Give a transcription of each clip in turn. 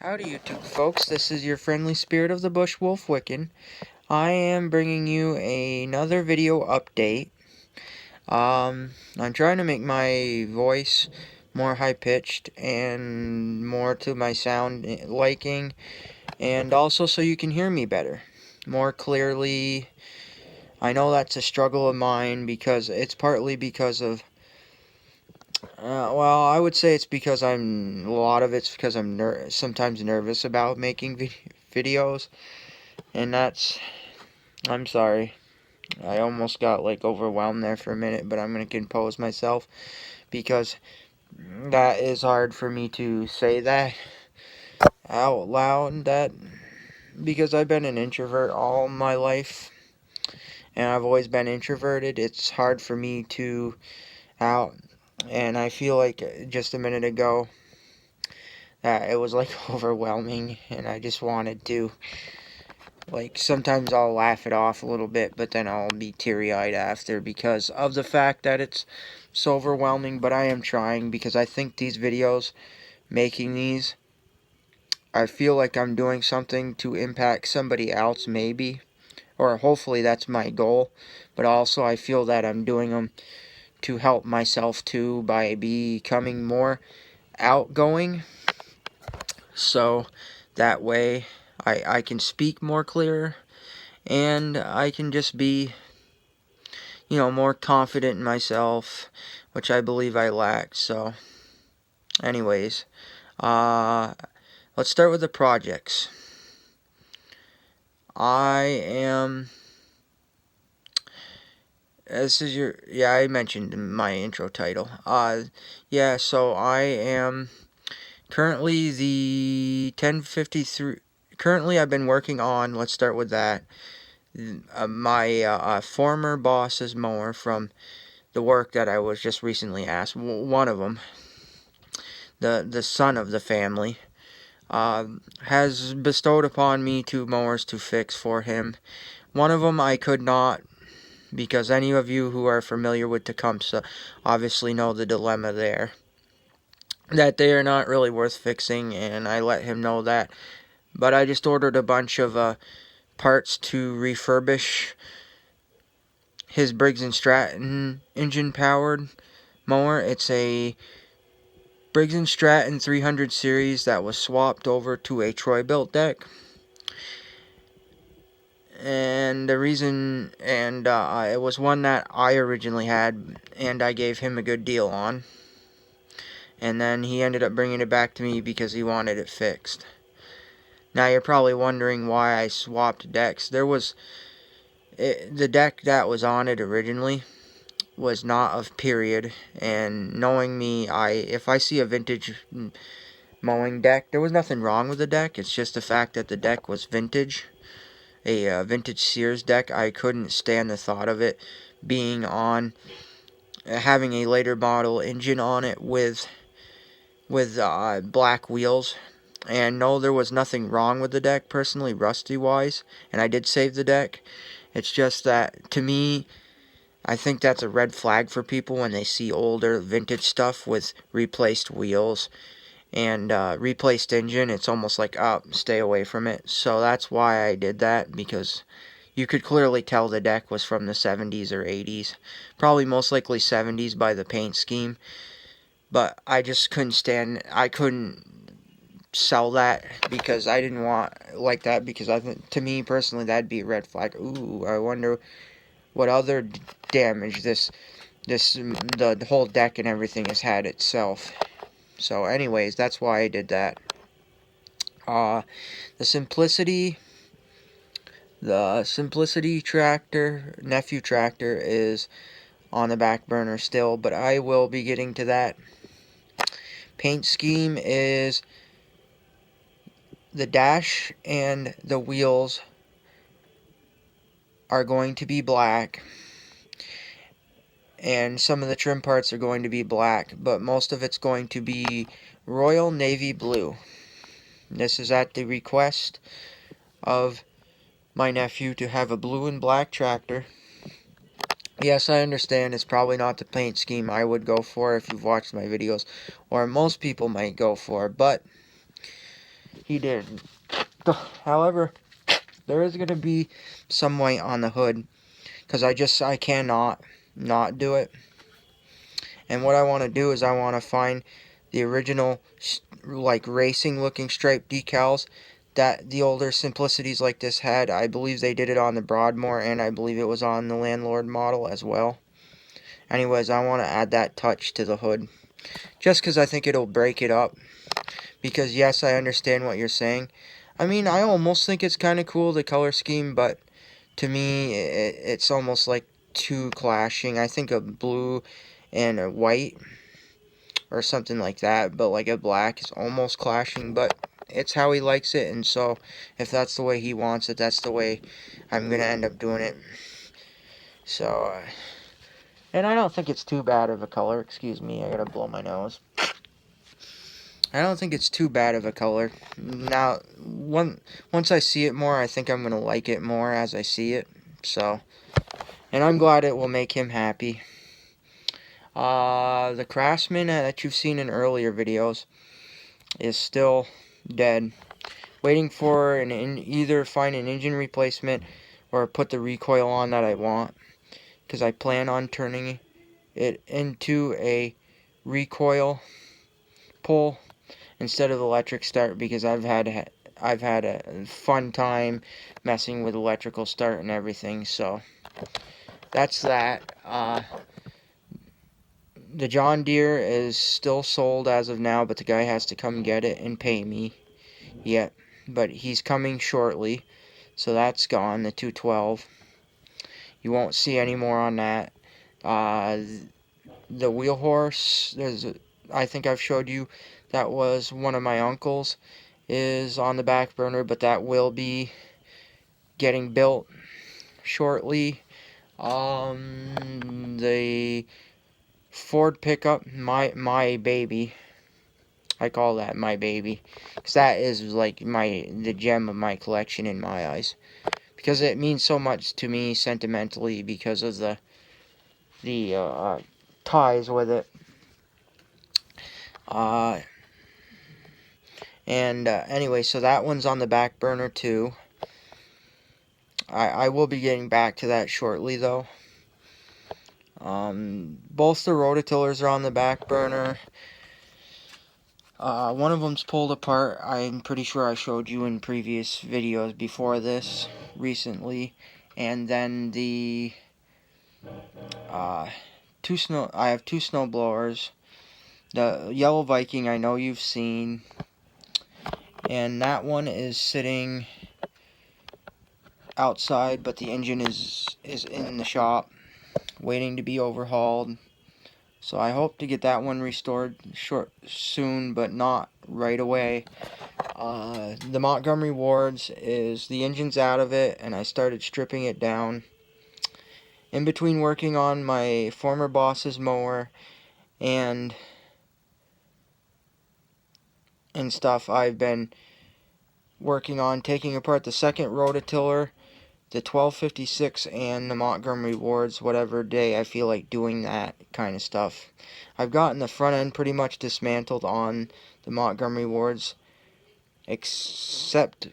Howdy YouTube folks, this is your friendly spirit of the bush, Wolf Wiccan. I am bringing you another video update. I'm trying to make my voice more high-pitched and more to my sound liking, and also so you can hear me better, more clearly. I know that's a struggle of mine because it's partly because of well, I would say it's because a lot of it's because I'm sometimes nervous about making videos, and I'm sorry. I almost got, like, overwhelmed there for a minute, but I'm going to compose myself, because that is hard for me to say that out loud, because I've been an introvert all my life, and I've always been introverted. It's hard for me to out, and I feel like just a minute ago, it was, like, overwhelming, and I just wanted to, like, sometimes I'll laugh it off a little bit, but then I'll be teary-eyed after because of the fact that it's so overwhelming. But I am trying, because I think these videos, making these, I feel like I'm doing something to impact somebody else, maybe, or hopefully that's my goal. But also I feel that I'm doing them to help myself too, by becoming more outgoing, so that way I can speak more clear, and I can just be, more confident in myself, which I believe I lack. So anyways, let's start with the projects. I mentioned in my intro title. So I am currently the 1053. Currently, I've been working on, let's start with that, my former boss's mower from the work that I was just recently asked. One of them, the son of the family, has bestowed upon me 2 mowers to fix for him. One of them I could not, because any of you who are familiar with Tecumseh obviously know the dilemma there, that they are not really worth fixing, and I let him know that. But I just ordered a bunch of parts to refurbish his Briggs & Stratton engine-powered mower. It's a Briggs & Stratton 300 series that was swapped over to a Troy-Bilt deck. And the reason, it was one that I originally had, and I gave him a good deal on. And then he ended up bringing it back to me because he wanted it fixed. Now you're probably wondering why I swapped decks. The deck that was on it originally was not of period, and knowing me, if I see a vintage mowing deck, there was nothing wrong with the deck. It's just the fact that the deck was vintage, a vintage Sears deck. I couldn't stand the thought of it being on, having a later model engine on it with black wheels. And no, there was nothing wrong with the deck personally, rusty wise, and I did save the deck. It's just that, to me, I think that's a red flag for people when they see older vintage stuff with replaced wheels and replaced engine. It's almost like, stay away from it. So that's why I did that, because you could clearly tell the deck was from the 70s or 80s. Probably most likely 70s by the paint scheme. But I just I couldn't sell that, because I didn't want like that, because I think, to me personally, that'd be a red flag. Ooh, I wonder what other damage the whole deck and everything has had itself. So anyways, that's why I did that. The Simplicity tractor, nephew tractor, is on the back burner still, but I will be getting to that. Paint scheme is the dash and the wheels are going to be black, and some of the trim parts are going to be black, but most of it's going to be Royal Navy Blue. This is at the request of my nephew to have a blue and black tractor. Yes, I understand it's probably not the paint scheme I would go for if you've watched my videos, or most people might go for, but he did. However, there is going to be some white on the hood, because I cannot not do it. And what I want to do is I want to find the original, like, racing looking stripe decals that the older Simplicities like this had. I believe they did it on the Broadmoor, and I believe it was on the Landlord model as well. Anyways, I want to add that touch to the hood, just because I think it'll break it up. Because yes, I understand what you're saying. I mean, I almost think it's kind of cool, the color scheme, but to me, it's almost like too clashing. I think a blue and a white or something like that, but like a black is almost clashing, but it's how he likes it, and so if that's the way he wants it, that's the way I'm gonna end up doing it. So, and I don't think it's too bad of a color. Excuse me, I gotta blow my nose. I don't think it's too bad of a color. Now, once I see it more, I think I'm gonna like it more as I see it. So, and I'm glad it will make him happy. The Craftsman that you've seen in earlier videos is still dead. Waiting for either find an engine replacement or put the recoil on that I want. Because I plan on turning it into a recoil pull instead of electric start, because I've had a fun time messing with electrical start and everything. So that's that. The John Deere is still sold as of now, but the guy has to come get it and pay me yet. But he's coming shortly, so that's gone, the 212. You won't see any more on that. The wheel horse, I think I've showed you, that was one of my uncle's, is on the back burner, but that will be getting built shortly. The Ford pickup, my baby, I call that my baby, because that is like the gem of my collection in my eyes, because it means so much to me sentimentally because of the ties with it. Anyway, so that one's on the back burner too. I will be getting back to that shortly though. Both the rototillers are on the back burner. One of them's pulled apart. I'm pretty sure I showed you in previous videos before this recently. And then I have two snow blowers. The Yellow Viking I know you've seen. And that one is sitting outside, but the engine is in the shop waiting to be overhauled. So I hope to get that one restored soon, but not right away. The Montgomery Wards is, the engine's out of it, and I started stripping it down. In between working on my former boss's mower and stuff, I've been working on taking apart the second rototiller, the 1256, and the Montgomery Wards, whatever day I feel like doing that kind of stuff. I've gotten the front end pretty much dismantled on the Montgomery Wards, except,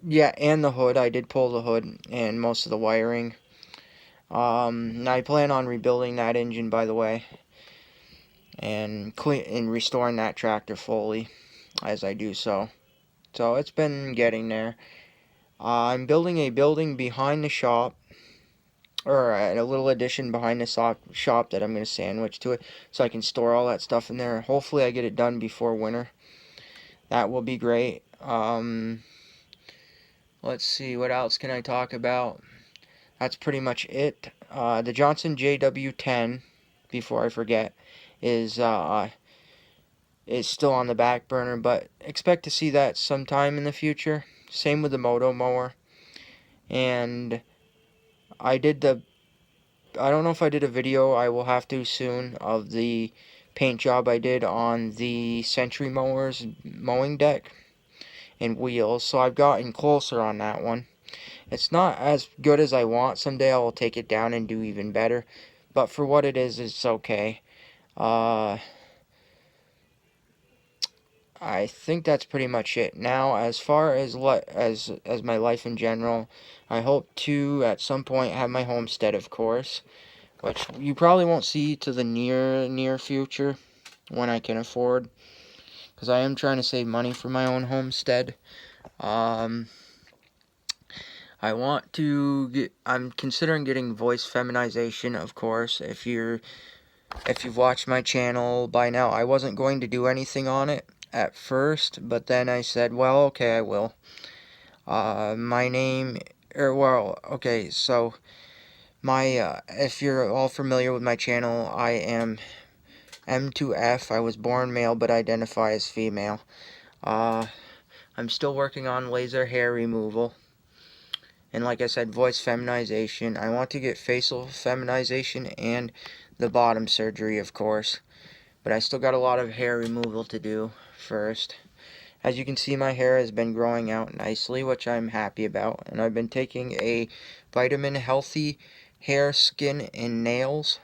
yeah, and the hood. I did pull the hood and most of the wiring. I plan on rebuilding that engine, by the way, and restoring that tractor fully as I do so. So it's been getting there. I'm building a building behind the shop, or a little addition behind the shop that I'm going to sandwich to it, so I can store all that stuff in there. Hopefully I get it done before winter. That will be great. Let's see, what else can I talk about? That's pretty much it. The Johnson JW10, before I forget, is still on the back burner, but expect to see that sometime in the future. Same with the Moto mower. And I don't know if I did a video, I will have to soon, of the paint job I did on the Century mower's mowing deck and wheels. So I've gotten closer on that one. It's not as good as I want. Someday I will take it down and do even better. But for what it is, it's okay. I I think that's pretty much it. Now, as far as as my life in general, I hope to at some point have my homestead, of course, which you probably won't see to the near future when I can afford, because I am trying to save money for my own homestead. I want to I'm considering getting voice feminization, of course. If you've watched my channel by now, I wasn't going to do anything on it at first, but then I said, well, okay, I will. My name, okay, so if you're all familiar with my channel, I am M2F. I was born male, but identify as female. I'm still working on laser hair removal. And like I said, voice feminization. I want to get facial feminization and the bottom surgery, of course. But I still got a lot of hair removal to do first. As you can see, my hair has been growing out nicely, which I'm happy about. And I've been taking a vitamin healthy hair, skin, and nails.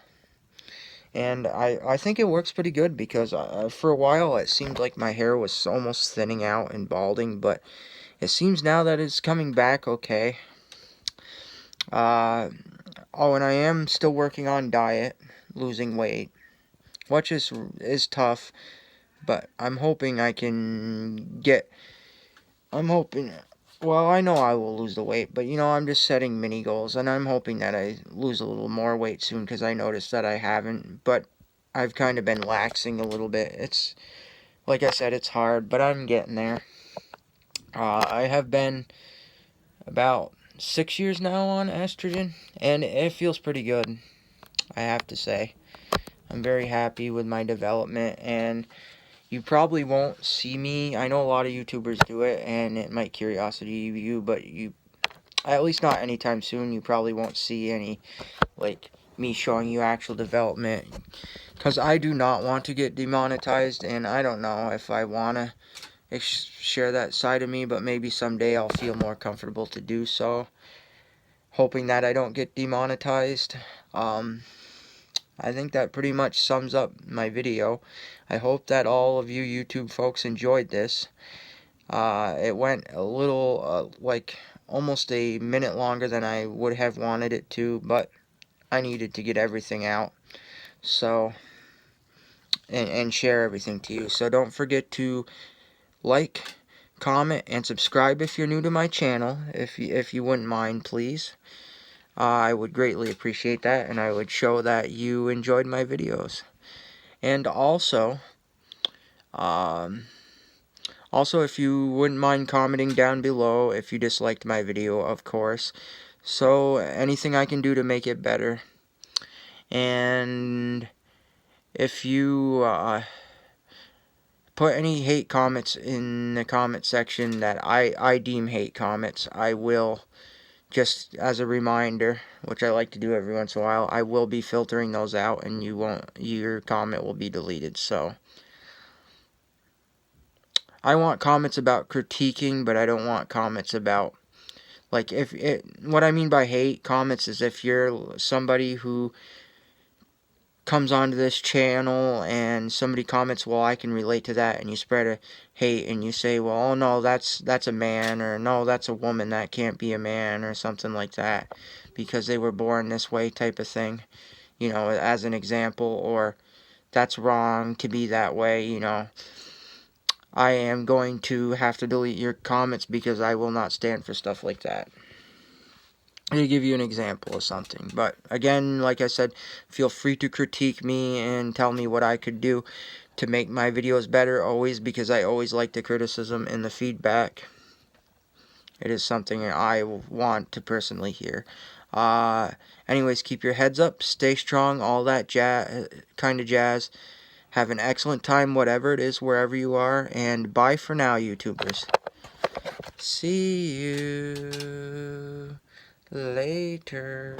And I think it works pretty good because for a while it seemed like my hair was almost thinning out and balding. But it seems now that it's coming back okay. Oh, and I am still working on diet, losing weight, which is tough, but I'm hoping I can well, I know I will lose the weight, but, I'm just setting mini goals, and I'm hoping that I lose a little more weight soon, because I noticed that I haven't, but I've kind of been laxing a little bit. It's, like I said, it's hard, but I'm getting there. I have been about 6 years now on estrogen, and it feels pretty good, I have to say. I'm very happy with my development, and you probably won't see me. I know a lot of YouTubers do it, and it might curiosity you, but at least not anytime soon. You probably won't see any, like, me showing you actual development, because I do not want to get demonetized, and I don't know if I want to share that side of me, but maybe someday I'll feel more comfortable to do so, hoping that I don't get demonetized. I think that pretty much sums up my video. I hope that all of you YouTube folks enjoyed this. It went a little, like, almost a minute longer than I would have wanted it to, but I needed to get everything out, so, and share everything to you. So don't forget to like, comment, and subscribe if you're new to my channel, if you wouldn't mind, please. I would greatly appreciate that, and I would show that you enjoyed my videos. And also, if you wouldn't mind commenting down below if you disliked my video, of course. So, anything I can do to make it better. And if you put any hate comments in the comment section that I deem hate comments, I will, just as a reminder, which I like to do every once in a while, I will be filtering those out, and your comment will be deleted. So I want comments about critiquing, but I don't want comments about, like, what I mean by hate comments is if you're somebody who comes onto this channel and somebody comments, well, I can relate to that, and you spread a hate and you say, well, oh no, that's a man, or no, that's a woman, that can't be a man, or something like that, because they were born this way, type of thing, as an example, or that's wrong to be that way, I am going to have to delete your comments, because I will not stand for stuff like that. To give you an example of something. But again, like I said, feel free to critique me and tell me what I could do to make my videos better, always, because I always like the criticism and the feedback. It is something I want to personally hear. Anyways, keep your heads up, stay strong, all that kind of jazz. Have an excellent time, whatever it is, wherever you are, and bye for now, YouTubers. See you later.